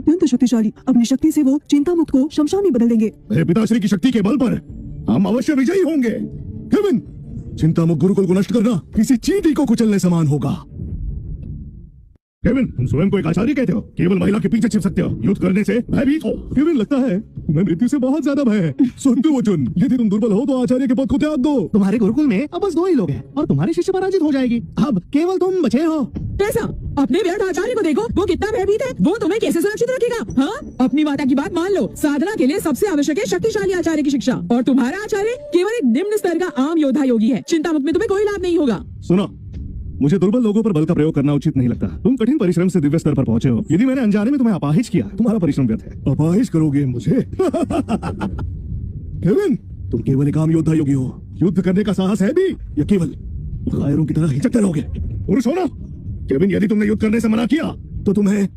अत्यंत शक्तिशाली। अपनी शक्ति से वो चिंता मुक्त को शमशान में बदल देंगे। मेरे पिताश्री की शक्ति के बल पर हम अवश्य विजयी होंगे। केविन, चिंता मुक्त गुरुकुल को नष्ट करना किसी चींटी को कुचलने समान होगा। केविन, तुम स्वयं को एक आचार्य कहते हो, केवल महिला के पीछे छिप सकते हो, युद्ध करने से भयभीत हो। केविन, लगता है तुम्हें मृत्यु से बहुत ज्यादा भय है। सुनते वचन, यदि तुम दुर्बल हो तो आचार्य के पद को त्याग दो। तुम्हारे गुरुकुल में अब बस 2 ही लोग हैं और तुम्हारी शिष्य पराजित हो जाएगी। अब केवल तुम बचे हो। कैसा? अपने व्यर्थ आचार्य को देखो, वो कितना भयभीत है। वो तुम्हें कैसे सुरक्षित रखेगा? हाँ, अपनी माता की बात मान लो। साधना के लिए सबसे आवश्यक है शक्तिशाली आचार्य की शिक्षा, और तुम्हारा आचार्य केवल एक निम्न स्तर का आम योद्धा योगी है। चिंता मुक्त में तुम्हें कोई लाभ नहीं होगा। सुनो, मुझे दुर्बल लोगों पर बल का प्रयोग करना उचित नहीं लगता। तुम कठिन परिश्रम से दिव्य स्तर पर पहुंचे हो। यदि मैंने अनजाने में तुम्हें अपाहिज किया, तुम्हारा परिश्रम व्यर्थ है। अपाहिज करोगे मुझे? केविन, तुम केवल एक आम योद्धा योगी हो। युद्ध करने का साहस है भी या केवल कायरों की तरह हिचकते रहोगे? पुरुष हो ना? केविन, यदि तुमने युद्ध करने से मना किया तो तुम्हें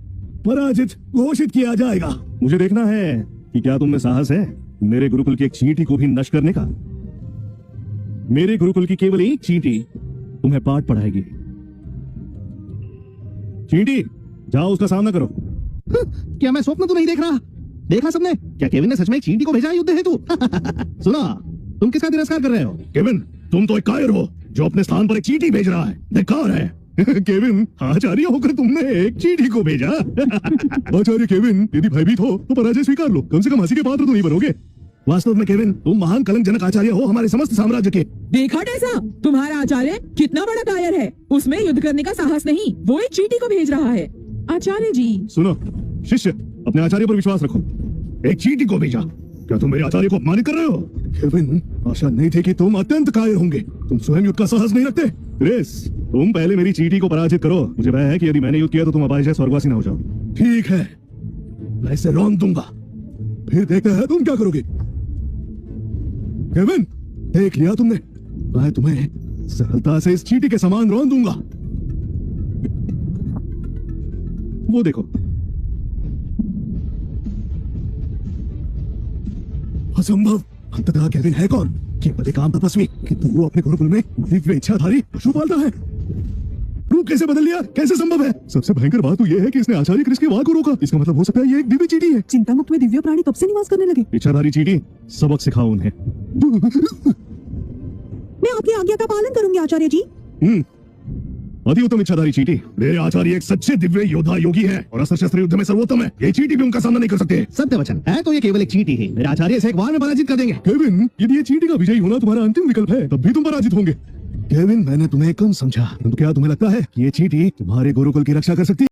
पराजित घोषित किया जाएगा। मुझे देखना है कि क्या तुम में साहस है मेरे गुरुकुल की एक चींटी को भी नष्ट करने का। मेरे गुरुकुल की केवल एक चींटी तुम्हें पाठ पढ़ाएगी। चींटी, जाओ उसका सामना करो। क्या मैं स्वप्न तो नहीं देख रहा? देखा सबने? क्या केविन ने सच में एक चींटी को भेजा है युद्ध हेतु? सुना, तुम किसका तिरस्कार कर रहे हो? केविन, तुम तो एक कायर हो जो अपने स्थान पर एक चींटी भेज रहा है। धिक्कार है। केविन, आचार्य होकर तुमने एक चींटी को भेजा। आचार्य केविन, यदि भयभीत हो तो पराजय स्वीकार लो। कम से कम हंसी के पात्र तो नहीं बनोगे। वास्तव में केविन, तुम महान कलंकजनक आचार्य हो हमारे समस्त साम्राज्य के। देखा कैसा? तुम्हारा आचार्य कितना बड़ा कायर है। उसमें युद्ध करने का साहस नहीं, वो एक चींटी को भेज रहा है। आचार्य जी, सुनो शिष्य, अपने आचार्य पर विश्वास रखो। एक चींटी को भेजा, क्या तुम मेरे आचार्य को अपमानित कर रहे हो? केविन, आशा नहीं थी कि तुम अत्यंत कायर होंगे। तुम स्वयं युद्ध का साहस नहीं रखते। ग्रेस, तुम पहले मेरी चींटी को पराजित करो। मुझे भय है कि यदि मैंने युद्ध किया तो तुम अपाहिज स्वर्गवासी न हो जाओ। ठीक है, मैं इसे रौंद दूंगा, फिर देखते हैं तुम क्या करोगे। केविन, देख लिया तुमने, मैं तुम्हें सरलता से इस चींटी के समान रौंद दूंगा। वो देखो, असंभव। अंततः केविन है कौन? केवल एक आम तपस्वी, किंतु वो अपने गुरुकुल में दिव्य इच्छाधारी पशु पालता है। रूप कैसे बदल लिया? कैसे संभव है? सबसे भयंकर बात तो ये है कि इसने आचार्य क्रिस की वाक को रोका। इसका मतलब हो सकता है ये एक दिव्य चींटी है। चिंता मुक्त में दिव्य प्राणी कब से निवास करने लगे? इच्छाधारी चींटी, सबक सिखाओ उन्हें। मैं आपकी आज्ञा का पालन करूंगी आचार्य जी। अति उत्तम इच्छाधारी चींटी। मेरे आचार्य एक सच्चे दिव्य योद्धा योगी है और अस्त्र शस्त्र युद्ध में सर्वोत्तम है। ये चींटी भी उनका सामना नहीं कर सकते। सत्य वचन है तो ये केवल एक चींटी है। मेरे आचार्य इसे एक बार में पराजित कर देंगे। केविन, यदि ये चींटी का विजयी होना तुम्हारा अंतिम विकल्प है, तब भी तुम पराजित होंगे। केविन, मैंने तुम्हें कम समझा, परंतु क्या तुम्हें लगता है कि ये चींटी तुम्हारे गुरुकुल की रक्षा कर सकती है?